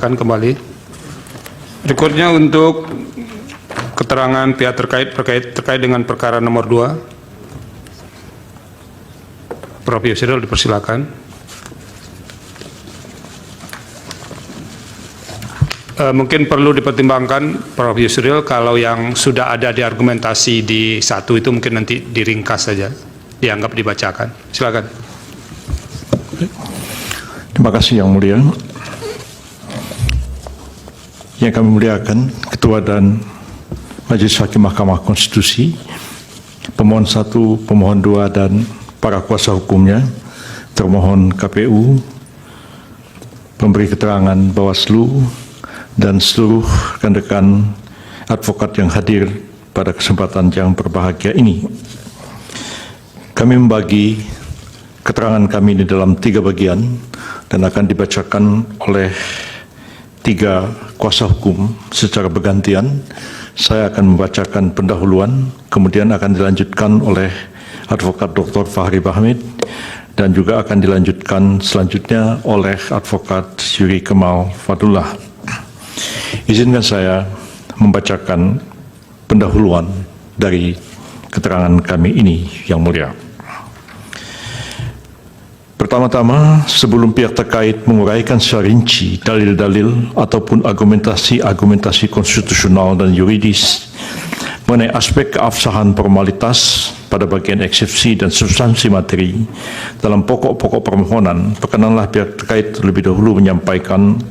Silakan kembali. Berikutnya untuk keterangan pihak terkait dengan perkara nomor 2. Prof. Yusril, dipersilakan. Mungkin perlu dipertimbangkan, Prof. Yusril, kalau yang sudah ada di argumentasi di 1 itu mungkin nanti diringkas saja, dianggap dibacakan. Silakan. Terima kasih Yang Mulia. Yang kami muliakan, Ketua dan Majelis Hakim Mahkamah Konstitusi, pemohon 1, pemohon 2, dan para kuasa hukumnya, termohon KPU, pemberi keterangan Bawaslu, dan seluruh rekan-rekan advokat yang hadir pada kesempatan yang berbahagia ini. Kami membagi keterangan kami di dalam 3 bagian dan akan dibacakan oleh 3 kuasa hukum secara bergantian. Saya akan membacakan pendahuluan, kemudian akan dilanjutkan oleh Advokat Dr. Fahri Bahmid, dan juga akan dilanjutkan selanjutnya oleh Advokat Yuri Kemal Fadullah. Izinkan saya membacakan pendahuluan dari keterangan kami ini, Yang Mulia. Pertama-tama, sebelum pihak terkait menguraikan secara rinci dalil-dalil ataupun argumentasi konstitusional dan yuridis mengenai aspek keabsahan formalitas pada bagian eksepsi dan substansi materi dalam pokok-pokok permohonan, perkenanlah pihak terkait terlebih dahulu menyampaikan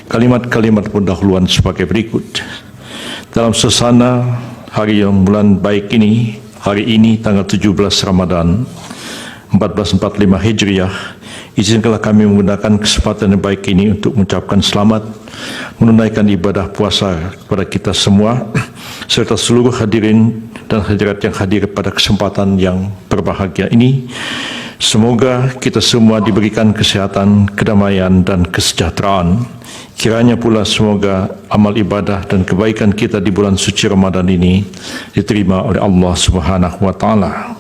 kalimat-kalimat pendahuluan sebagai berikut. Dalam suasana hari yang bulan baik ini, hari ini tanggal 17 Ramadan 1445 Hijriah, izinkanlah kami menggunakan kesempatan yang baik ini untuk mengucapkan selamat menunaikan ibadah puasa kepada kita semua serta seluruh hadirin dan hadirat yang hadir pada kesempatan yang berbahagia ini. Semoga kita semua diberikan kesehatan, kedamaian, dan kesejahteraan. Kiranya pula semoga amal ibadah dan kebaikan kita di bulan suci Ramadan ini diterima oleh Allah Subhanahu wa Ta'ala.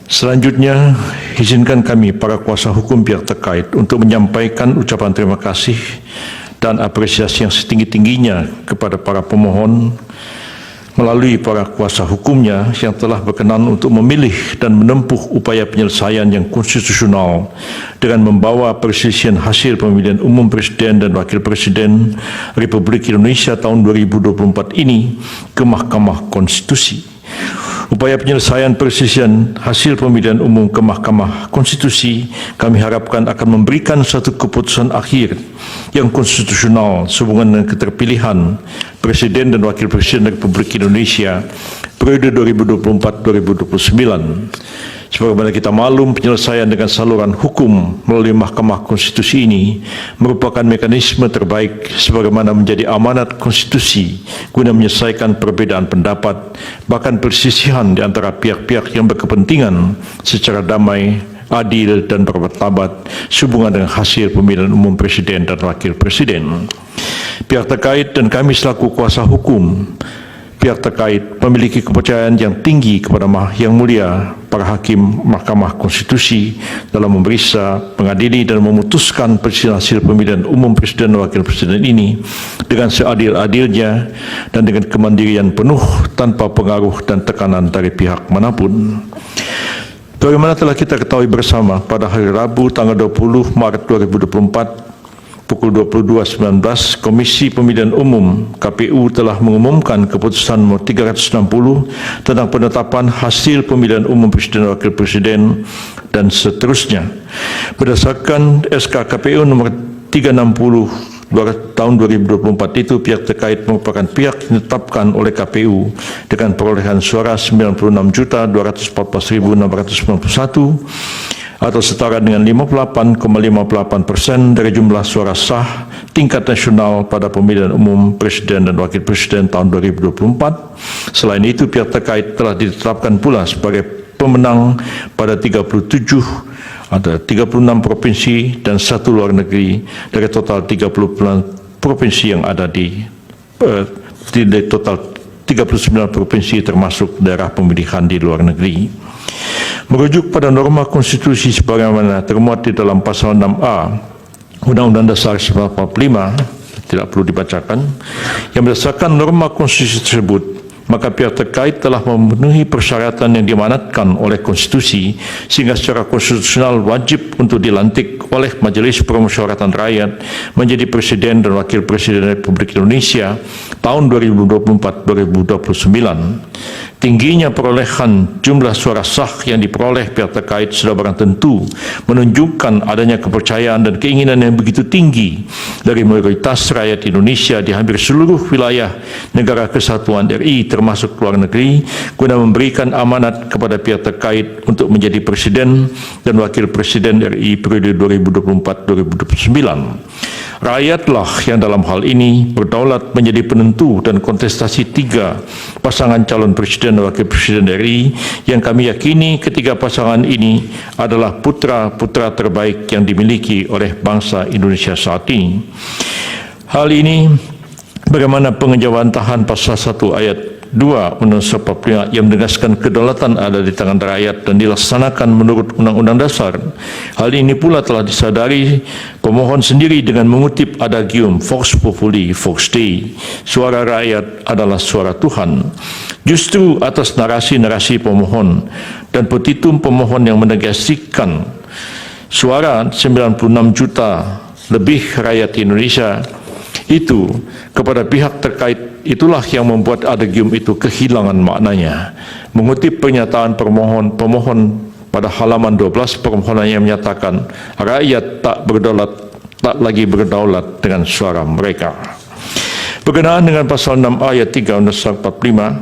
Selanjutnya, izinkan kami para kuasa hukum pihak terkait untuk menyampaikan ucapan terima kasih dan apresiasi yang setinggi-tingginya kepada para pemohon melalui para kuasa hukumnya yang telah berkenan untuk memilih dan menempuh upaya penyelesaian yang konstitusional dengan membawa perselisihan hasil pemilihan umum Presiden dan Wakil Presiden Republik Indonesia tahun 2024 ini ke Mahkamah Konstitusi. Upaya penyelesaian perselisihan hasil pemilihan umum ke Mahkamah Konstitusi kami harapkan akan memberikan suatu keputusan akhir yang konstitusional sehubungan dengan keterpilihan Presiden dan Wakil Presiden Republik Indonesia periode 2024-2029. Sebagaimana kita maklum, penyelesaian dengan saluran hukum melalui Mahkamah Konstitusi ini merupakan mekanisme terbaik sebagaimana menjadi amanat konstitusi guna menyelesaikan perbedaan pendapat, bahkan perselisihan di antara pihak-pihak yang berkepentingan secara damai, adil, dan bermartabat sehubungan dengan hasil pemilihan umum Presiden dan Wakil Presiden. Pihak terkait dan kami selaku kuasa hukum pihak terkait memiliki kepercayaan yang tinggi kepada Yang Mulia para Hakim Mahkamah Konstitusi dalam memeriksa, mengadili, dan memutuskan perselisihan hasil pemilihan umum Presiden dan Wakil Presiden ini dengan seadil-adilnya dan dengan kemandirian penuh tanpa pengaruh dan tekanan dari pihak manapun. Bagaimana telah kita ketahui bersama, pada hari Rabu tanggal 20 Maret 2024 pukul 22.19, Komisi Pemilihan Umum KPU telah mengumumkan keputusan nomor 360 tentang penetapan hasil pemilihan umum Presiden dan Wakil Presiden dan seterusnya. Berdasarkan SK KPU nomor 360 tahun 2024 itu, pihak terkait merupakan pihak yang ditetapkan oleh KPU dengan perolehan suara 96.214.691 atau setara dengan 58,58% dari jumlah suara sah tingkat nasional pada pemilihan umum Presiden dan Wakil Presiden tahun 2024. Selain itu, pihak terkait telah ditetapkan pula sebagai pemenang pada 36 provinsi dan 1 luar negeri dari total 30 provinsi yang ada di total 39 provinsi termasuk daerah pemilihan di luar negeri. Merujuk pada norma konstitusi sebagaimana termuat di dalam pasal 6A Undang-Undang Dasar 1945 tidak perlu dibacakan, yang berdasarkan norma konstitusi tersebut, maka pihak terkait telah memenuhi persyaratan yang diamanatkan oleh konstitusi sehingga secara konstitusional wajib untuk dilantik oleh Majelis Permusyawaratan Rakyat menjadi Presiden dan Wakil Presiden Republik Indonesia tahun 2024-2029. Tingginya perolehan jumlah suara sah yang diperoleh pihak terkait sudah barang tentu menunjukkan adanya kepercayaan dan keinginan yang begitu tinggi dari mayoritas rakyat Indonesia di hampir seluruh wilayah negara kesatuan RI termasuk luar negeri guna memberikan amanat kepada pihak terkait untuk menjadi Presiden dan Wakil Presiden RI periode 2024-2029. Rakyatlah yang dalam hal ini berdaulat menjadi penentu dan kontestasi 3 pasangan calon Presiden dan Wakil Presiden RI yang kami yakini ketiga pasangan ini adalah putra-putra terbaik yang dimiliki oleh bangsa Indonesia saat ini. Hal ini bagaimana pengejawantahan pasal 1 ayat 2 Undang-Undang 45 yang menegaskan kedaulatan ada di tangan rakyat dan dilaksanakan menurut Undang-Undang Dasar. Hal ini pula telah disadari pemohon sendiri dengan mengutip adagium Vox Populi Vox Dei, suara rakyat adalah suara Tuhan. Justru atas narasi-narasi pemohon dan petitum pemohon yang menegasikan suara 96 juta lebih rakyat Indonesia itu kepada pihak terkait, itulah yang membuat adagium itu kehilangan maknanya. Mengutip pernyataan pemohon pada halaman 12 permohonannya menyatakan rakyat tak lagi berdaulat dengan suara mereka. Berkenaan dengan pasal 6 ayat 3 Undang-Undang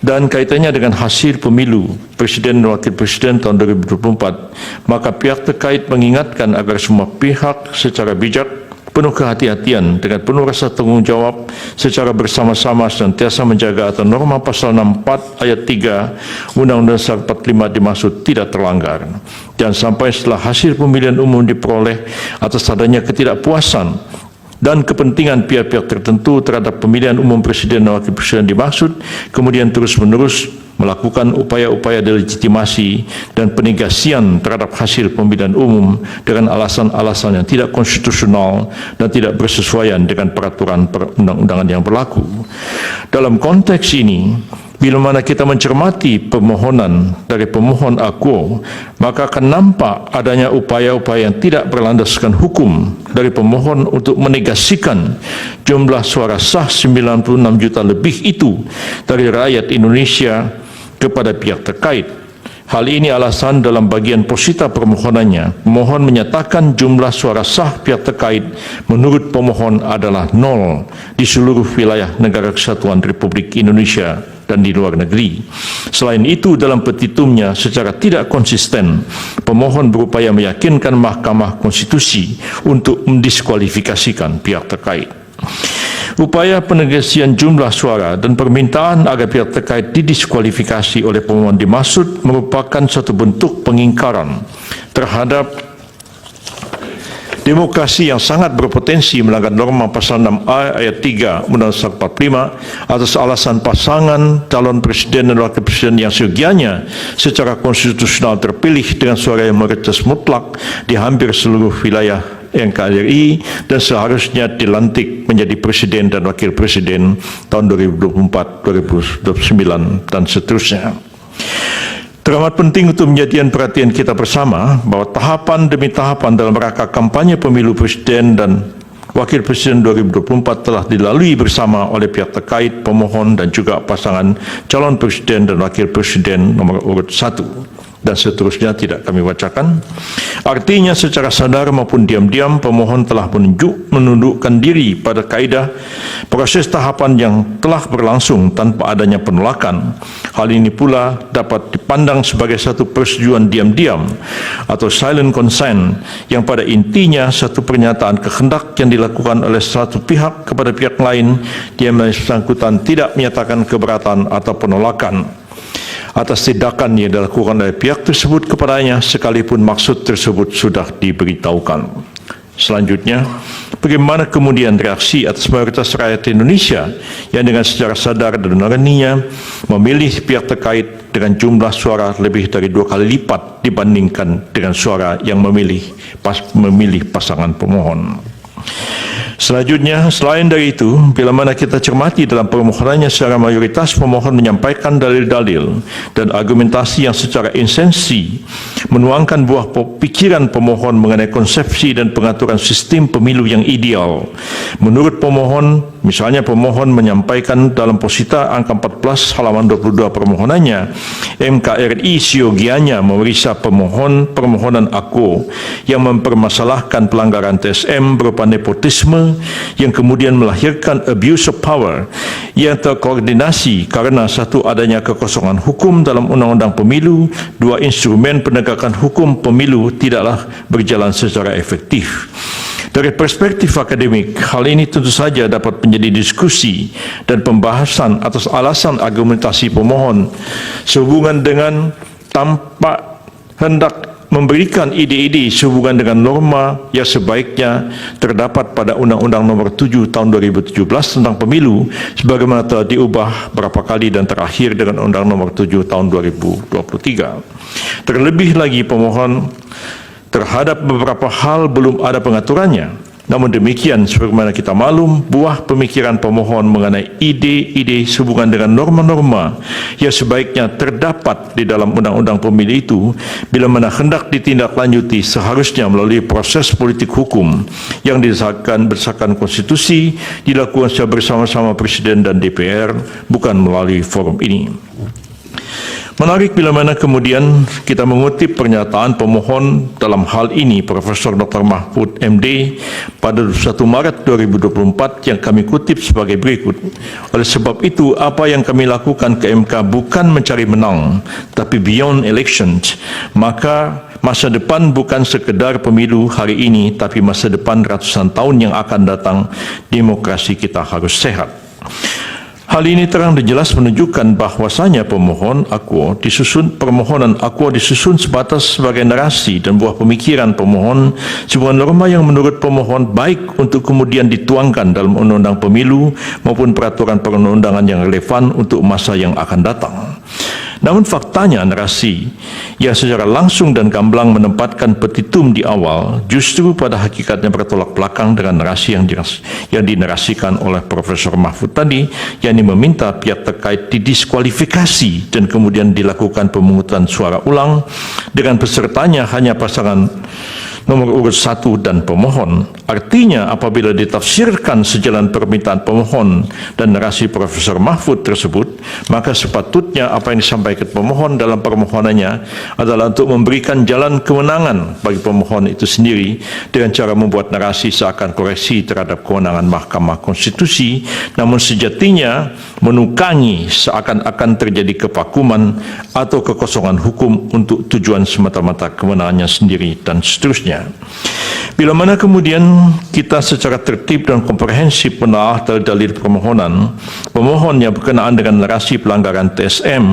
45 dan kaitannya dengan hasil pemilu Presiden dan Wakil Presiden tahun 2024, maka pihak terkait mengingatkan agar semua pihak secara bijak, penuh kehati-hatian dengan penuh rasa tanggungjawab secara bersama-sama senantiasa menjaga agar norma pasal 64 ayat 3 Undang-Undang Dasar 45 dimaksud tidak terlanggar. Jangan sampai setelah hasil pemilihan umum diperoleh atas adanya ketidakpuasan dan kepentingan pihak-pihak tertentu terhadap pemilihan umum Presiden dan Wakil Presiden dimaksud, kemudian terus-menerus melakukan upaya-upaya delegitimasi dan penegasian terhadap hasil pemilihan umum dengan alasan-alasan yang tidak konstitusional dan tidak bersesuaian dengan peraturan perundang-undangan yang berlaku. Dalam konteks ini, bila mana kita mencermati permohonan dari pemohon akuo, maka akan nampak adanya upaya-upaya yang tidak berlandaskan hukum dari pemohon untuk menegasikan jumlah suara sah 96 juta lebih itu dari rakyat Indonesia kepada pihak terkait. Hal ini alasan dalam bagian posita permohonannya, pemohon menyatakan jumlah suara sah pihak terkait menurut pemohon adalah 0 di seluruh wilayah negara kesatuan Republik Indonesia dan di luar negeri. Selain itu, dalam petitumnya secara tidak konsisten, pemohon berupaya meyakinkan Mahkamah Konstitusi untuk mendiskualifikasikan pihak terkait. Upaya penegasian jumlah suara dan permintaan agar pihak terkait didiskualifikasi oleh pemohon dimaksud merupakan suatu bentuk pengingkaran terhadap demokrasi yang sangat berpotensi melanggar norma pasal 6A ayat 3 Undang-Undang 45 atas alasan pasangan calon presiden dan wakil presiden yang seyogianya secara konstitusional terpilih dengan suara yang mayoritas mutlak di hampir seluruh wilayah NKRI dan seharusnya dilantik menjadi presiden dan wakil presiden tahun 2024, 2029 dan seterusnya. Teramat penting untuk menjadikan perhatian kita bersama bahwa tahapan demi tahapan dalam rangka kampanye pemilu presiden dan wakil presiden 2024 telah dilalui bersama oleh pihak terkait, pemohon dan juga pasangan calon presiden dan wakil presiden nomor urut 1. Dan seterusnya tidak kami bacakan. Artinya secara sadar maupun diam-diam pemohon telah menundukkan diri pada kaedah proses tahapan yang telah berlangsung tanpa adanya penolakan. Hal ini pula dapat dipandang sebagai satu persetujuan diam-diam atau silent consent yang pada intinya satu pernyataan kehendak yang dilakukan oleh satu pihak kepada pihak lain yang bersangkutan tidak menyatakan keberatan atau penolakan atas tindakan yang dilakukan oleh pihak tersebut kepadanya sekalipun maksud tersebut sudah diberitahukan. Selanjutnya, bagaimana kemudian reaksi atas mayoritas rakyat Indonesia yang dengan secara sadar dan nuraninya memilih pihak terkait dengan jumlah suara lebih dari 2 kali lipat dibandingkan dengan suara yang memilih pasangan pemohon. Selanjutnya, selain dari itu, bila mana kita cermati dalam permohonannya secara mayoritas pemohon menyampaikan dalil-dalil dan argumentasi yang secara esensi menuangkan buah pikiran pemohon mengenai konsepsi dan pengaturan sistem pemilu yang ideal. Menurut pemohon, misalnya pemohon menyampaikan dalam posita angka 14 halaman 22 permohonannya, MKRI siogianya memeriksa permohonan Akuo yang mempermasalahkan pelanggaran TSM berupa nepotisme yang kemudian melahirkan abuse of power yang terkoordinasi karena satu, adanya kekosongan hukum dalam undang-undang pemilu, dua, instrumen penegakan hukum pemilu tidaklah berjalan secara efektif. Dari perspektif akademik, hal ini tentu saja dapat menjadi diskusi dan pembahasan atas alasan argumentasi pemohon sehubungan dengan tampak hendak memberikan ide-ide sehubungan dengan norma yang sebaiknya terdapat pada Undang-Undang Nomor 7 Tahun 2017 tentang Pemilu sebagaimana telah diubah berapa kali dan terakhir dengan Undang Nomor 7 Tahun 2023. Terlebih lagi pemohon terhadap beberapa hal belum ada pengaturannya. Namun demikian, sebagaimana kita maklum, buah pemikiran pemohon mengenai ide-ide sehubungan dengan norma-norma yang sebaiknya terdapat di dalam undang-undang pemilu itu, bila mana hendak ditindaklanjuti seharusnya melalui proses politik hukum yang berdasarkan konstitusi, dilakukan secara bersama-sama Presiden dan DPR, bukan melalui forum ini. Menarik bila mana kemudian kita mengutip pernyataan pemohon dalam hal ini Profesor Dr. Mahfud MD pada 21 Maret 2024 yang kami kutip sebagai berikut. Oleh sebab itu, apa yang kami lakukan ke MK bukan mencari menang, tapi beyond elections. Maka masa depan bukan sekedar pemilu hari ini, tapi masa depan ratusan tahun yang akan datang, demokrasi kita harus sehat. Hal ini terang dan jelas menunjukkan bahwasanya permohonan Akuo disusun sebatas sebagai narasi dan buah pemikiran pemohon sebuah norma yang menurut pemohon baik untuk kemudian dituangkan dalam undang-undang pemilu maupun peraturan perundang-undangan yang relevan untuk masa yang akan datang. Namun faktanya narasi yang secara langsung dan gamblang menempatkan petitum di awal justru pada hakikatnya bertolak belakang dengan narasi yang dinarasikan oleh Profesor Mahfud tadi, yakni meminta pihak terkait didiskualifikasi dan kemudian dilakukan pemungutan suara ulang dengan pesertanya hanya pasangan nomor urut 1 dan pemohon. Artinya apabila ditafsirkan sejalan permintaan pemohon dan narasi Profesor Mahfud tersebut, maka sepatutnya apa yang disampaikan pemohon dalam permohonannya adalah untuk memberikan jalan kewenangan bagi pemohon itu sendiri dengan cara membuat narasi seakan koreksi terhadap kewenangan Mahkamah Konstitusi, namun sejatinya menukangi seakan-akan terjadi kevakuman atau kekosongan hukum untuk tujuan semata-mata kewenangannya sendiri dan seterusnya. Bila mana kemudian kita secara tertib dan komprehensif menelaah dalil pemohon yang berkenaan dengan narasi pelanggaran TSM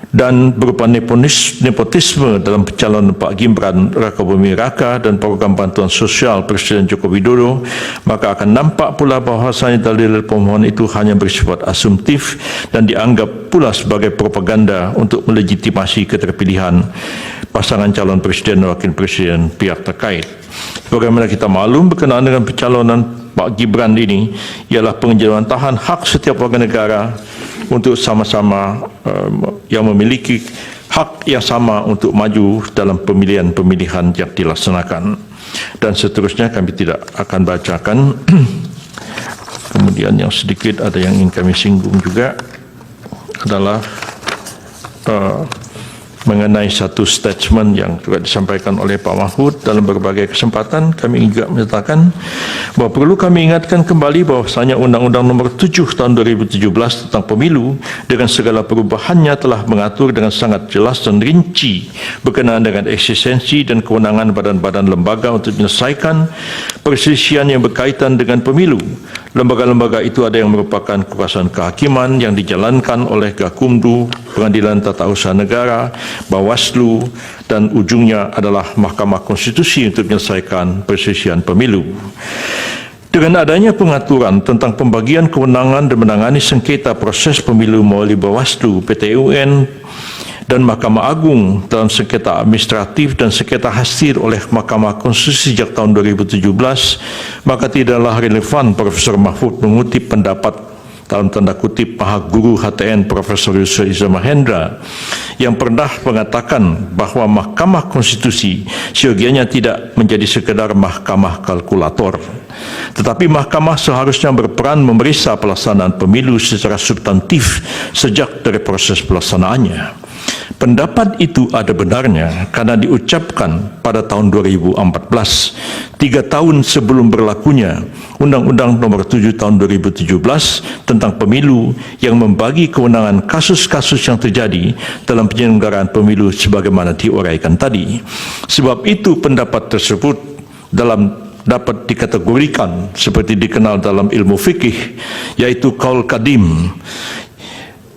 dan berupa nepotisme dalam pencalonan Pak Gibran Rakabuming Raka dan program bantuan sosial Presiden Joko Widodo, maka akan nampak pula bahwasanya dalil pemohon itu hanya bersifat asumtif dan dianggap pula sebagai propaganda untuk melegitimasi keterpilihan pasangan calon presiden dan wakil presiden pihak terkait. Bagaimana kita maklum berkenaan dengan pencalonan Pak Gibran ini ialah penjelajahan hak setiap warga negara untuk sama-sama yang memiliki hak yang sama untuk maju dalam pemilihan-pemilihan yang dilaksanakan. Dan seterusnya kami tidak akan bacakan. Kemudian yang sedikit ada yang ingin kami singgung juga adalah mengenai satu statement yang juga disampaikan oleh Pak Mahfud dalam berbagai kesempatan. Kami juga menyatakan bahawa perlu kami ingatkan kembali bahwasanya Undang-Undang Nomor 7 Tahun 2017 tentang Pemilu dengan segala perubahannya telah mengatur dengan sangat jelas dan rinci berkenaan dengan eksistensi dan kewenangan badan-badan lembaga untuk menyelesaikan perselisihan yang berkaitan dengan pemilu. Lembaga-lembaga itu ada yang merupakan kekuasaan kehakiman yang dijalankan oleh Gakumdu, Pengadilan Tata Usaha Negara, Bawaslu, dan ujungnya adalah Mahkamah Konstitusi untuk menyelesaikan perselisihan pemilu. Dengan adanya pengaturan tentang pembagian kewenangan dan menangani sengketa proses pemilu melalui Bawaslu, PT UN, dan Mahkamah Agung dalam sengketa administratif dan sengketa hasil oleh Mahkamah Konstitusi sejak tahun 2017, maka tidaklah relevan Profesor Mahfud mengutip pendapat dalam tanda kutip Maha Guru HTN Profesor Yusril Iza Mahendra yang pernah mengatakan bahwa Mahkamah Konstitusi seyogianya tidak menjadi sekedar mahkamah kalkulator, tetapi mahkamah seharusnya berperan memeriksa pelaksanaan pemilu secara substantif sejak dari proses pelaksanaannya. Pendapat itu ada benarnya karena diucapkan pada tahun 2014, 3 tahun sebelum berlakunya Undang-Undang Nomor 7 Tahun 2017 tentang Pemilu yang membagi kewenangan kasus-kasus yang terjadi dalam penyelenggaraan pemilu sebagaimana diuraikan tadi. Sebab itu pendapat tersebut dapat dikategorikan seperti dikenal dalam ilmu fikih, yaitu qaul qadim,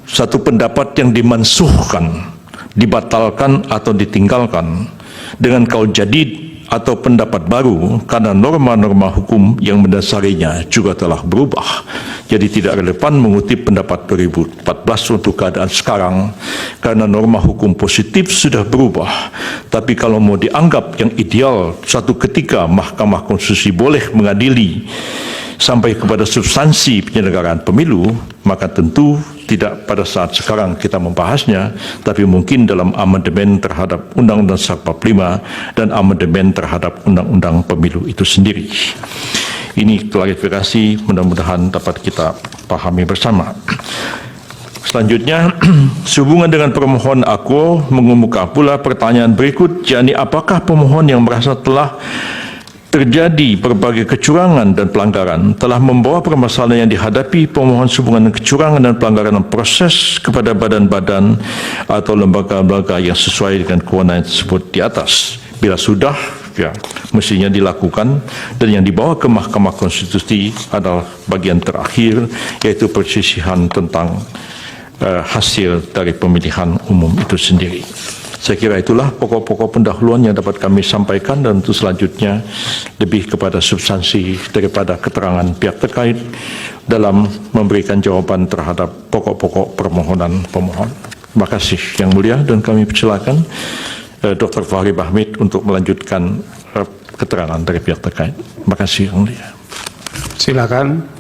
satu pendapat yang dimansuhkan, dibatalkan atau ditinggalkan, dengan qaul jadid atau pendapat baru karena norma-norma hukum yang mendasarinya juga telah berubah. Jadi tidak relevan mengutip pendapat 2014 untuk keadaan sekarang karena norma hukum positif sudah berubah. Tapi kalau mau dianggap yang ideal, suatu ketika Mahkamah Konstitusi boleh mengadili sampai kepada substansi penyelenggaraan pemilu, maka tentu tidak pada saat sekarang kita membahasnya, tapi mungkin dalam amandemen terhadap Undang-Undang 45 dan amandemen terhadap Undang-Undang Pemilu itu sendiri. Ini klarifikasi, mudah-mudahan dapat kita pahami bersama. Selanjutnya, sehubungan dengan permohonan aku mengemuka pula pertanyaan berikut, yakni apakah pemohon yang merasa telah terjadi berbagai kecurangan dan pelanggaran telah membawa permasalahan yang dihadapi pemohon sehubungan dengan kecurangan dan pelanggaran dalam proses kepada badan-badan atau lembaga-lembaga yang sesuai dengan kewenangan tersebut di atas. Bila sudah, ya mestinya dilakukan, dan yang dibawa ke Mahkamah Konstitusi adalah bagian terakhir, yaitu persisihan tentang hasil dari pemilihan umum itu sendiri. Saya kira itulah pokok-pokok pendahuluan yang dapat kami sampaikan, dan untuk selanjutnya lebih kepada substansi daripada keterangan pihak terkait dalam memberikan jawaban terhadap pokok-pokok permohonan pemohon. Terima kasih Yang Mulia, dan kami persilakan Dr. Fahri Bahmid untuk melanjutkan keterangan dari pihak terkait. Terima kasih Yang Mulia. Silakan.